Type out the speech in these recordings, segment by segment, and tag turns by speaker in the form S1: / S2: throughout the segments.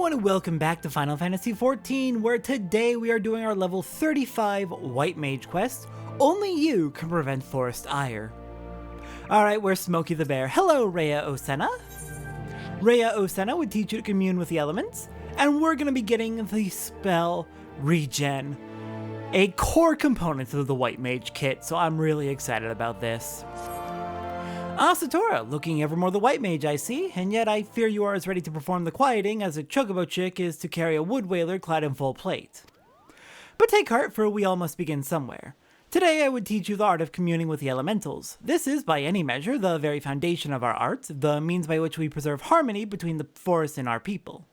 S1: everyone and welcome back to Final Fantasy XIV, where today we are doing our level 35 White Mage quest, Only You Can Prevent Forest Ire. Alright, we're Smokey the Bear. Hello, Rhea Osenna. Rhea Osenna would teach you to commune with the elements, and we're going to be getting the spell Regen, a core component of the White Mage kit, so I'm really excited about this. Satora, looking ever more the White Mage I see, and yet I fear you are as ready to perform the quieting as a chocobo chick is to carry a wood whaler clad in full plate. But take heart, for we all must begin somewhere. Today I would teach you the art of communing with the elementals. This is, by any measure, the very foundation of our art, the means by which we preserve harmony between the forest and our people.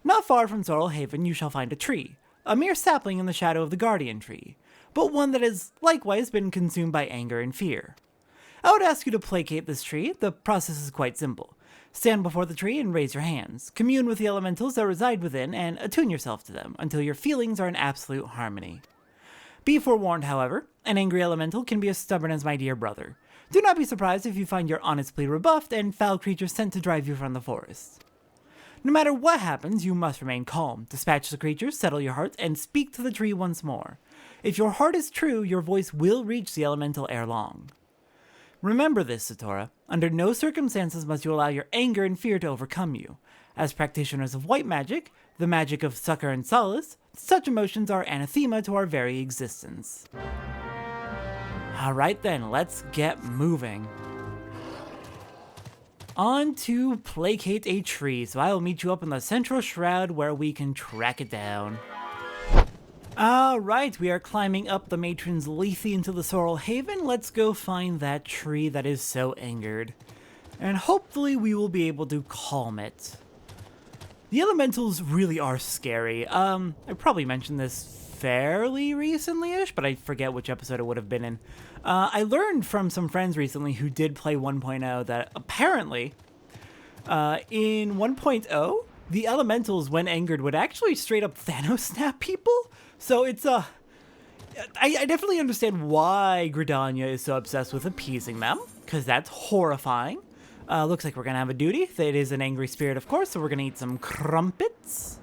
S1: Not far from Sorrel Haven you shall find a tree, a mere sapling in the shadow of the Guardian Tree, but one that has likewise been consumed by anger and fear. I would ask you to placate this tree. The process is quite simple. Stand before the tree and raise your hands. Commune with the elementals that reside within and attune yourself to them until your feelings are in absolute harmony. Be forewarned, however, an angry elemental can be as stubborn as my dear brother. Do not be surprised if you find your honest plea rebuffed and foul creatures sent to drive you from the forest. No matter what happens, you must remain calm. Dispatch the creatures, settle your heart, and speak to the tree once more. If your heart is true, your voice will reach the elemental ere long. Remember this, Satora. Under no circumstances must you allow your anger and fear to overcome you. As practitioners of white magic, the magic of succor and solace, such emotions are anathema to our very existence. Alright then, let's get moving. On to placate a tree, so I will meet you up in the central shroud where we can track it down. Alright, we are climbing up the Matron's Lethe into the Sorrel Haven. Let's go find that tree that is so angered. And hopefully we will be able to calm it. The elementals really are scary. I probably mentioned this fairly recently-ish, but I forget which episode it would have been in. I learned from some friends recently who did play 1.0 that apparently, in 1.0, the elementals, when angered, would actually straight up Thanos snap people. So it's, I definitely understand why Gridania is so obsessed with appeasing them, because that's horrifying. Looks like we're gonna have a duty. It is an angry spirit, of course, so we're gonna eat some crumpets.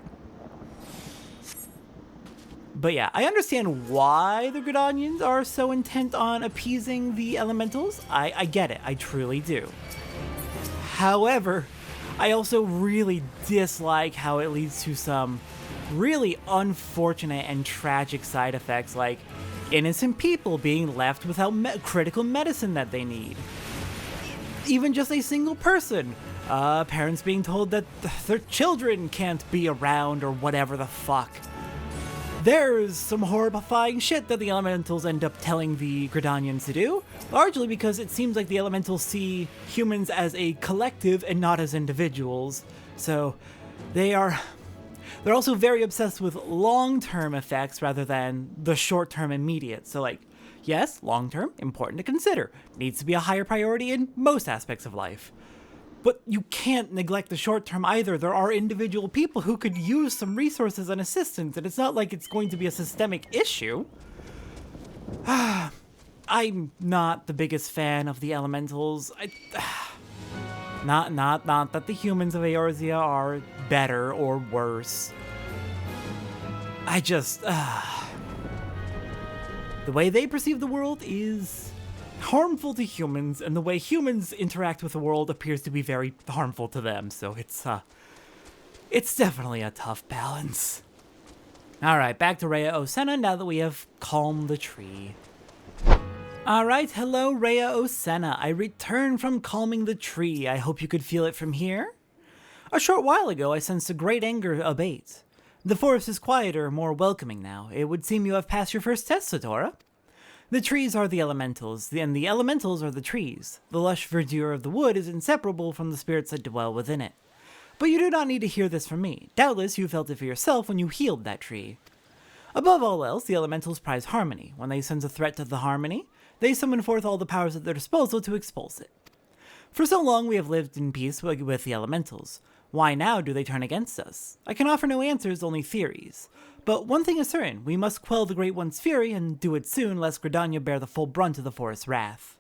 S1: But yeah, I understand why the Gridanians are so intent on appeasing the elementals. I get it, I truly do. However, I also really dislike how it leads to some really unfortunate and tragic side effects, like innocent people being left without critical medicine that they need. Even just a single person. Parents being told that their children can't be around or whatever the fuck. There's some horrifying shit that the elementals end up telling the Gridanians to do, largely because it seems like the elementals see humans as a collective and not as individuals. So they're also very obsessed with long-term effects rather than the short-term immediate. So like, yes, long-term, important to consider. Needs to be a higher priority in most aspects of life. But you can't neglect the short-term either. There are individual people who could use some resources and assistance, and it's not like it's going to be a systemic issue. I'm not the biggest fan of the elementals. Not that the humans of Eorzea are better or worse. I just, the way they perceive the world is harmful to humans, and the way humans interact with the world appears to be very harmful to them, so it's definitely a tough balance. Alright, back to Rhea Osenna now that we have calmed the tree. Alright, hello Rhea Osenna. I returned from calming the tree. I hope you could feel it from here. A short while ago I sensed a great anger abate. The forest is quieter, more welcoming now. It would seem you have passed your first test, Satora. The trees are the elementals, and the elementals are the trees. The lush verdure of the wood is inseparable from the spirits that dwell within it. But you do not need to hear this from me. Doubtless you felt it for yourself when you healed that tree. Above all else, the elementals prize harmony. When they sense a threat to the harmony, they summon forth all the powers at their disposal to expulse it. For so long we have lived in peace with the elementals. Why now do they turn against us? I can offer no answers, only theories. But one thing is certain, we must quell the Great One's fury, and do it soon, lest Gridania bear the full brunt of the forest's wrath.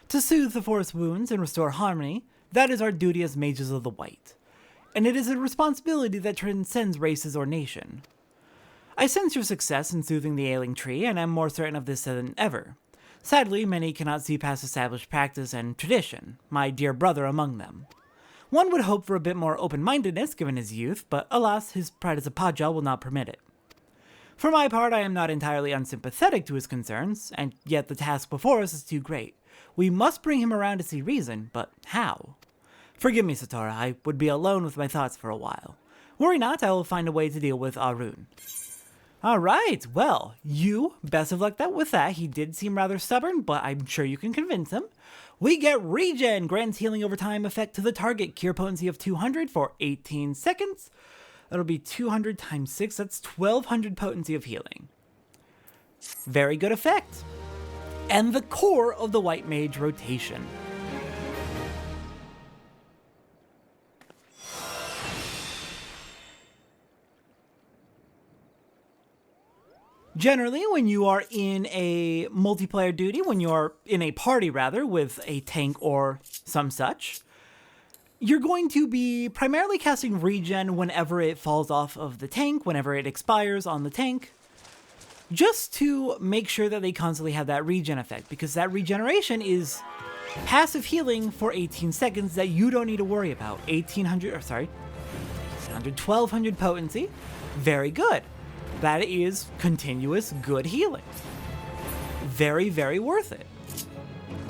S1: To soothe the forest's wounds and restore harmony, that is our duty as mages of the white. and it is a responsibility that transcends races or nation. I sense your success in soothing the ailing tree, and am more certain of this than ever. Sadly, many cannot see past established practice and tradition, my dear brother among them. One would hope for a bit more open-mindedness given his youth, but alas, his pride as a Paja will not permit it. For my part, I am not entirely unsympathetic to his concerns, and yet the task before us is too great. We must bring him around to see reason, but how? Forgive me, Satora, I would be alone with my thoughts for a while. Worry not, I will find a way to deal with Arun. Alright, well, best of luck with that. He did seem rather stubborn, but I'm sure you can convince him. We get Regen, grants healing over time effect to the target, cure potency of 200 for 18 seconds. That'll be 200 times 6, that's 1200 potency of healing. Very good effect. And the core of the White Mage rotation. Generally, when you are in a multiplayer duty, when you are in a party rather, with a tank or some such, you're going to be primarily casting regen whenever it falls off of the tank, whenever it expires on the tank, just to make sure that they constantly have that regen effect, because that regeneration is passive healing for 18 seconds that you don't need to worry about. 1200 potency, very good. That is continuous good healing. Very, very worth it.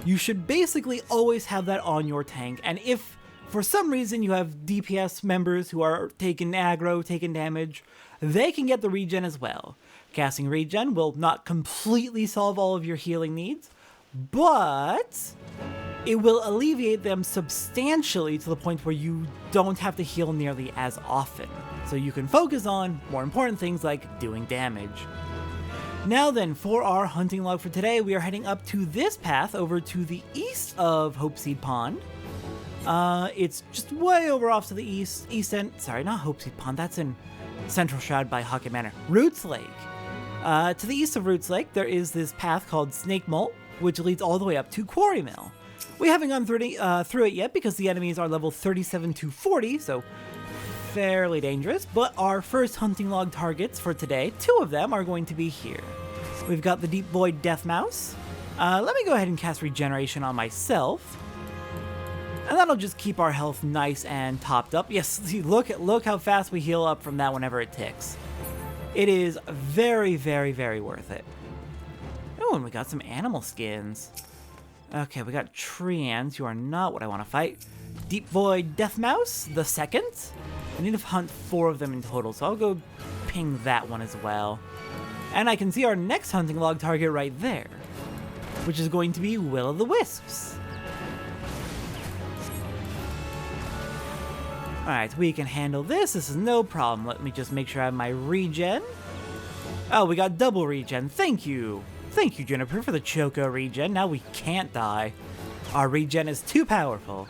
S1: You should basically always have that on your tank, and if for some reason you have DPS members who are taking aggro, taking damage, they can get the regen as well. Casting regen will not completely solve all of your healing needs, but it will alleviate them substantially to the point where you don't have to heal nearly as often. So you can focus on more important things like doing damage. Now then, for our hunting log for today, we are heading up to this path over to the east of Hopeseed Pond. It's just way over off to the east end. Sorry, not Hopeseed Pond, that's in Central Shroud by Hocket Manor. Roots Lake. To the east of Roots Lake, there is this path called Snake Molt, which leads all the way up to Quarry Mill. We haven't gone through it yet because the enemies are level 37 to 40, so fairly dangerous, but our first hunting log targets for today, 2 of them are going to be here. We've got the Deep Void Death Mouse. Let me go ahead and cast Regeneration on myself, and that'll just keep our health nice and topped up. Yes, see, look how fast we heal up from that whenever it ticks. It is very, very, very worth it. Oh, and we got some animal skins. Okay, we got Treants. You are not what I want to fight. Deep Void Death Mouse, the second. I need to hunt 4 of them in total, so I'll go ping that one as well. And I can see our next hunting log target right there, which is going to be Will-o'-the-Wisps. Alright, we can handle this. This is no problem. Let me just make sure I have my regen. Oh, we got double regen. Thank you. Thank you, Juniper, for the Choco regen. Now we can't die. Our regen is too powerful.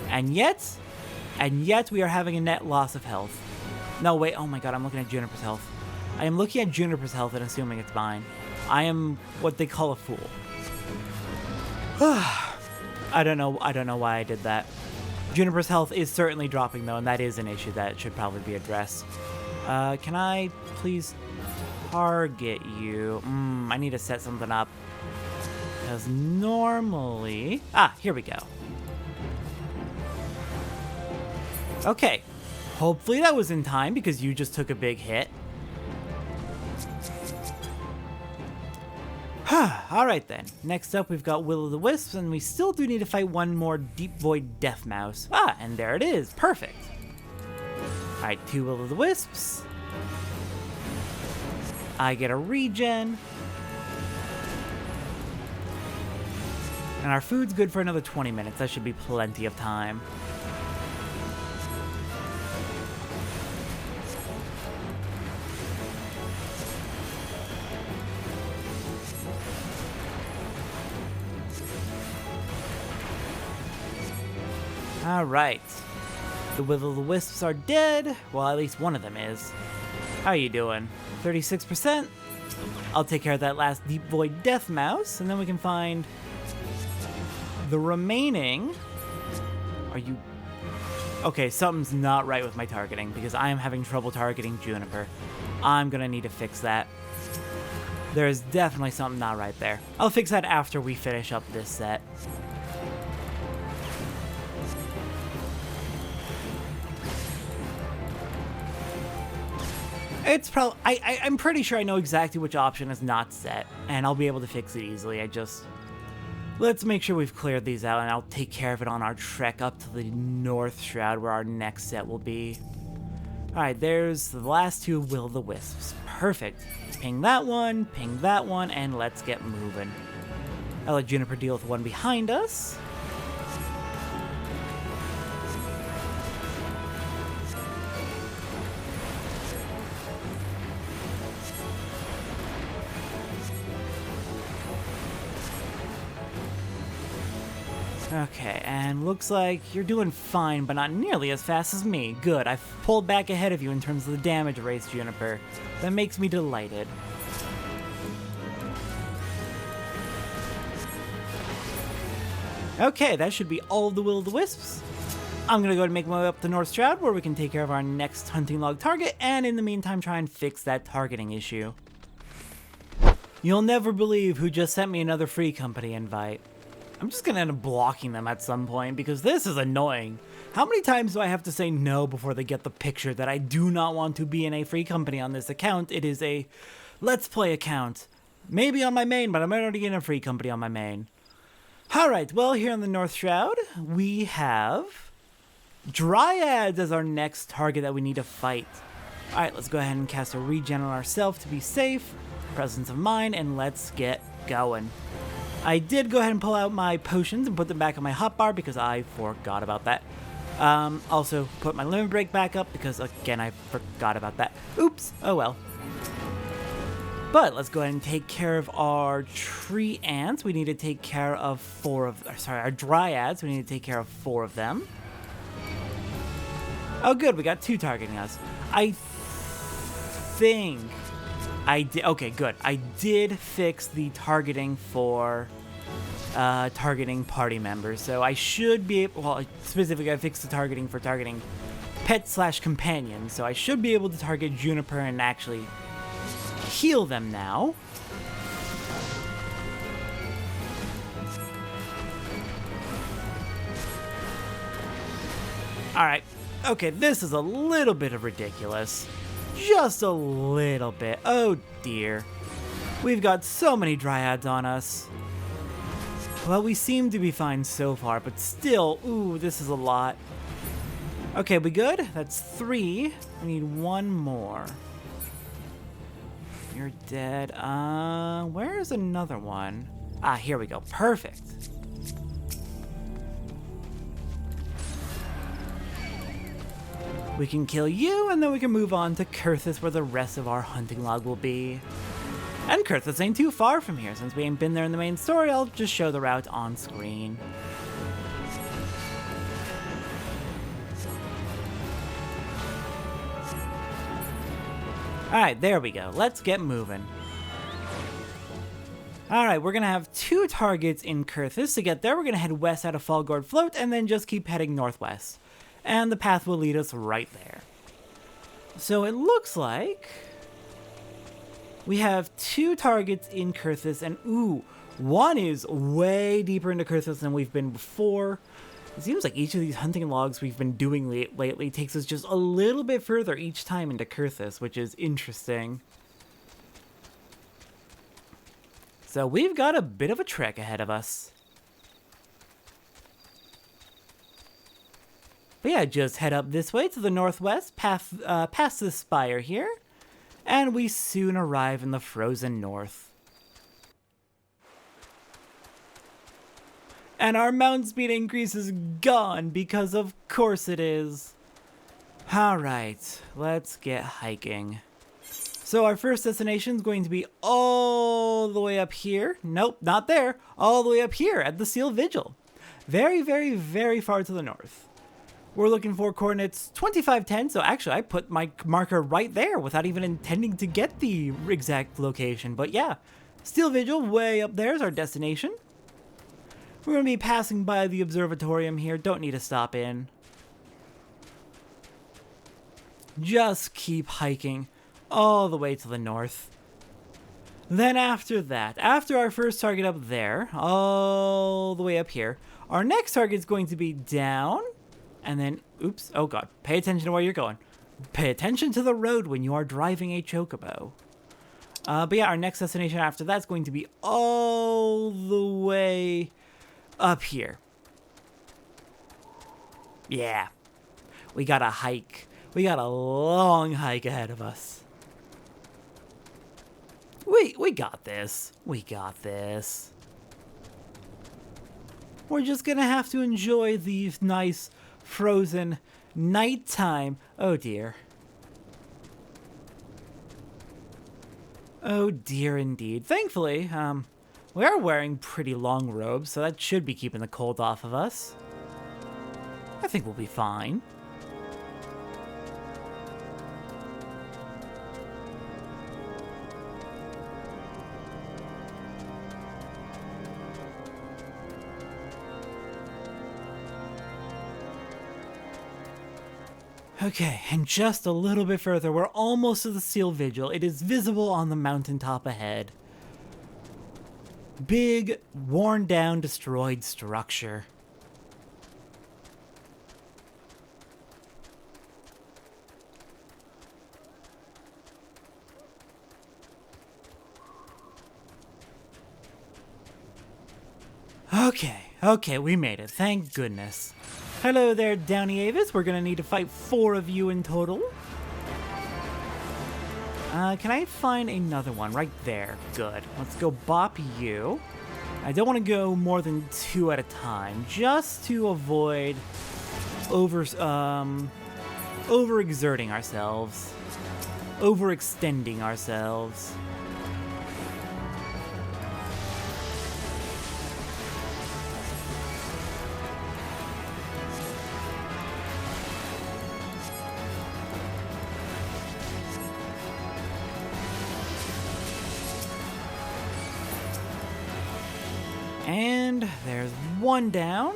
S1: And yet we are having a net loss of health. No, wait, oh my god, I'm looking at Juniper's health. I am looking at Juniper's health and assuming it's mine. I am what they call a fool. I don't know why I did that. Juniper's health is certainly dropping though, and that is an issue that should probably be addressed. Can I please target you? I need to set something up. Because normally... here we go. Okay, hopefully that was in time because you just took a big hit. Alright then, next up we've got Will-o'-the-Wisps, and we still do need to fight one more Deep Void Death Mouse. And there it is, perfect. Alright, 2 Will-o'-the-Wisps. I get a regen. And our food's good for another 20 minutes, that should be plenty of time. Alright, the Will-o'-the-Wisps are dead. Well, at least one of them is. How are you doing? 36%? I'll take care of that last Deep Void Death Mouse, and then we can find the remaining... Are you Okay, something's not right with my targeting because I am having trouble targeting Juniper. I'm gonna need to fix that. There is definitely something not right there. I'll fix that after we finish up this set. It's probably... I'm pretty sure I know exactly which option is not set, and I'll be able to fix it easily. Let's make sure we've cleared these out, and I'll take care of it on our trek up to the North Shroud, where our next set will be. Alright, there's the last two Will-o'-the-Wisps. Perfect. Ping that one, and let's get moving. I'll let Juniper deal with one behind us. Okay, and looks like you're doing fine, but not nearly as fast as me. Good, I've pulled back ahead of you in terms of the damage race, Juniper. That makes me delighted. Okay, that should be all of the Will-o'-the-Wisps. I'm gonna go and make my way up the North Shroud, where we can take care of our next hunting log target, and in the meantime try and fix that targeting issue. You'll never believe who just sent me another free company invite. I'm just gonna end up blocking them at some point because this is annoying. How many times do I have to say no before they get the picture that I do not want to be in a free company on this account? It is a Let's Play account. Maybe on my main, but I'm already in a free company on my main. Alright, well, here in the North Shroud, we have Dryads as our next target that we need to fight. Alright, let's go ahead and cast a regen on ourselves to be safe. Presence of mind, and let's get going. I did go ahead and pull out my potions and put them back on my hotbar because I forgot about that. Also put my limit break back up because, again, I forgot about that. Oops, oh well. But let's go ahead and take care of our tree ants. We need to take care of our dryads. We need to take care of 4 of them. Oh good, we got 2 targeting us. I think I did. Okay, good. I did fix the targeting for targeting party members, so I should be able. Well, specifically, I fixed the targeting for targeting pet/companions, so I should be able to target Juniper and actually heal them now. All right. Okay, this is a little bit of ridiculous. Just a little bit. Oh dear. We've got so many dryads on us. Well, we seem to be fine so far, but still, ooh, this is a lot. Okay, we good? That's 3. We need 1 more. You're dead. Where's another one? Ah, here we go. Perfect. We can kill you, and then we can move on to Kurthus, where the rest of our hunting log will be. And Kurthus ain't too far from here. Since we ain't been there in the main story, I'll just show the route on screen. Alright, there we go. Let's get moving. Alright, we're gonna have 2 targets in Kurthus. To get there, we're gonna head west out of Fallgord Float, and then just keep heading northwest. And the path will lead us right there. So it looks like we have 2 targets in Kurthus, and ooh, one is way deeper into Kurthus than we've been before. It seems like each of these hunting logs we've been doing lately takes us just a little bit further each time into Kurthus, which is interesting. So we've got a bit of a trek ahead of us. But yeah, just head up this way to the northwest, past the spire here, and we soon arrive in the frozen north. And our mount speed increase is gone, because of course it is. Alright, let's get hiking. So our first destination is going to be all the way up here. Nope, not there. All the way up here at the Seal Vigil. Very, very, very far to the north. We're looking for coordinates 2510, so actually I put my marker right there without even intending to get the exact location. But yeah, Steel Vigil way up there is our destination. We're going to be passing by the observatorium here, don't need to stop in. just keep hiking all the way to the north. Then after that, after our first target up there, all the way up here, our next target is going to be down, and then, oops, oh god, pay attention to where you're going. Pay attention to the road when you are driving a chocobo. But yeah, our next destination after that's going to be all the way up here. Yeah, we got a hike. We got a long hike ahead of us. We got this. We got this. We're just gonna have to enjoy these nice frozen nighttime. Oh dear. Oh dear indeed. Thankfully, we are wearing pretty long robes, so that should be keeping the cold off of us. I think we'll be fine. Okay, and just a little bit further, we're almost to the Steel Vigil. It is visible on the mountaintop ahead. Big, worn down, destroyed structure. Okay, we made it, thank goodness. Hello there, Downey Avis. We're gonna need to fight 4 of you in total. Can I find another one? Right there. Good. Let's go bop you. I don't want to go more than 2 at a time, just to avoid overexerting ourselves. Overextending ourselves. And there's 1 down.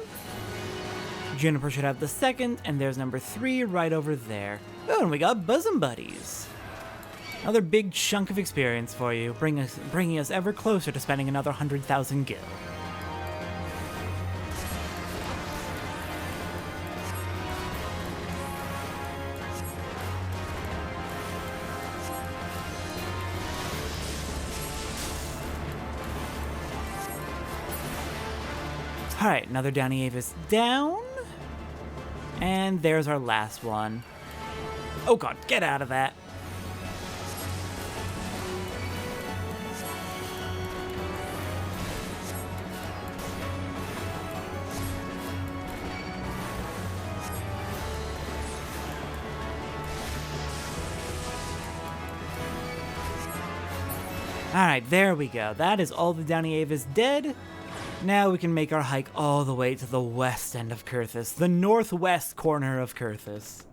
S1: Juniper should have the second, and there's number 3 right over there. Oh, and we got bosom buddies. Another big chunk of experience for you, bringing us ever closer to spending another 100,000 gil. Alright, another Downey Avis down. And there's our last one. Oh god, get out of that. Alright, there we go. That is all the Downey Avis dead. Now we can make our hike all the way to the west end of Kurthus, the northwest corner of Kurthus.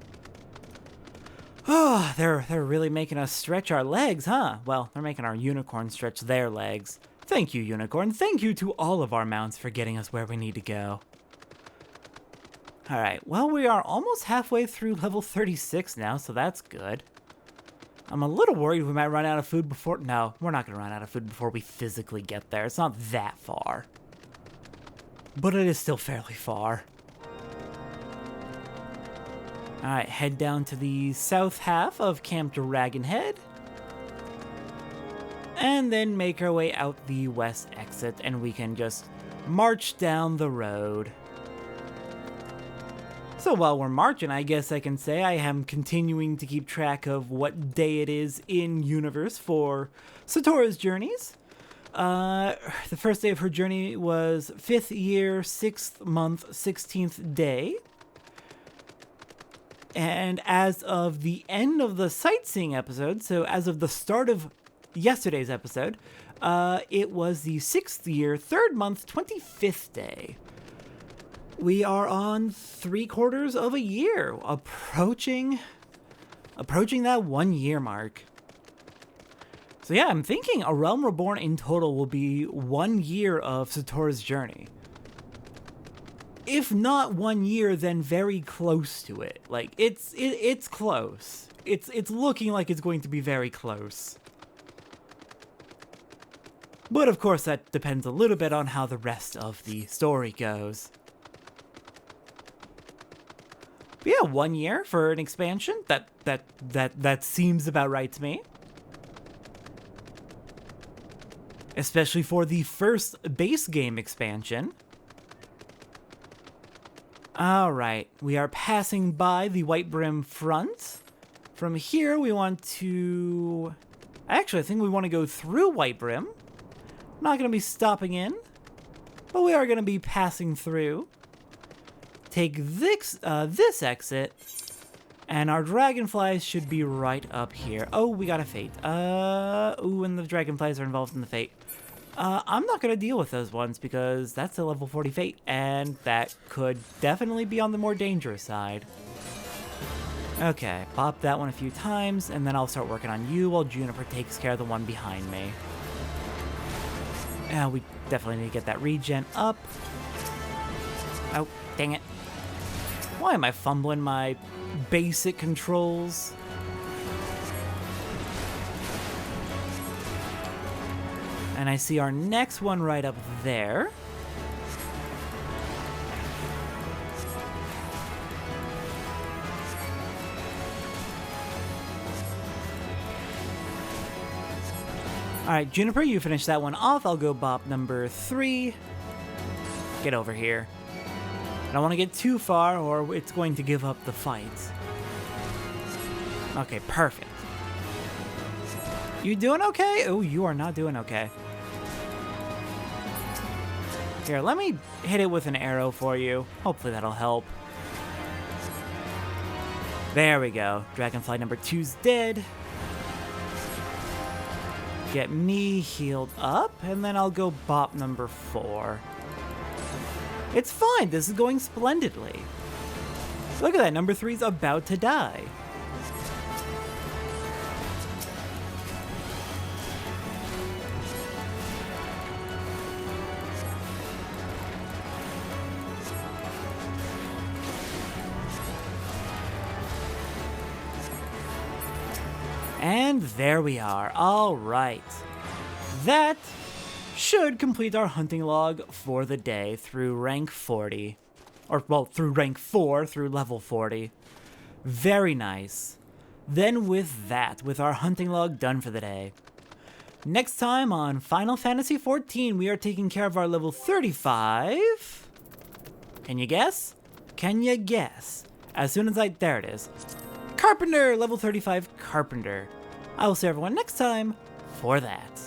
S1: Oh, they're really making us stretch our legs, huh? Well, they're making our unicorn stretch their legs. Thank you, unicorn. Thank you to all of our mounts for getting us where we need to go. Alright, well, we are almost halfway through level 36 now, so that's good. I'm a little worried we might run out of food before... No, we're not going to run out of food before we physically get there. It's not that far. But it is still fairly far. Alright, head down to the south half of Camp Dragonhead. And then make our way out the west exit, and we can just march down the road. So while we're marching, I guess I can say I am continuing to keep track of what day it is in universe for Satora's journeys. The first day of her journey was 5th year, 6th month, 16th day. And as of the end of the sightseeing episode, so as of the start of yesterday's episode, it was the 6th year, 3rd month, 25th day. We are on 3/4 of a year, approaching that 1 year mark. So yeah, I'm thinking A Realm Reborn in total will be 1 year of Satora's journey. If not 1 year, then very close to it. Like, it's close. it's looking like it's going to be very close. But of course, that depends a little bit on how the rest of the story goes. But yeah, 1 year for an expansion. That seems about right to me. Especially for the first base game expansion. Alright, we are passing by the White Brim front. From here, we want to... Actually, I think we want to go through White Brim. Not going to be stopping in, but we are going to be passing through. Take this exit, and our dragonflies should be right up here. Oh, we got a fate. Ooh, and the dragonflies are involved in the fate. I'm not going to deal with those ones because that's a level 40 fate, and that could definitely be on the more dangerous side. Okay, pop that one a few times, and then I'll start working on you while Juniper takes care of the one behind me. We definitely need to get that regen up. Oh, dang it. Why am I fumbling my basic controls? And I see our next one right up there. Alright, Juniper, you finish that one off. I'll go bop number 3. Get over here. I don't want to get too far or it's going to give up the fight. Okay, perfect. You doing okay? Oh, you are not doing okay. Here, let me hit it with an arrow for you. Hopefully that'll help. There we go. Dragonfly number 2's dead. Get me healed up, and then I'll go bop number 4. It's fine. This is going splendidly. Look at that. Number 3's about to die. And there we are. All right. That should complete our hunting log for the day through rank 40. Or, well, through rank 4, through level 40. Very nice. Then with that, with our hunting log done for the day. Next time on Final Fantasy XIV, we are taking care of our level 35. Can you guess? Can you guess? As soon as there it is. Carpenter, level 35 Carpenter. I will see everyone next time for that.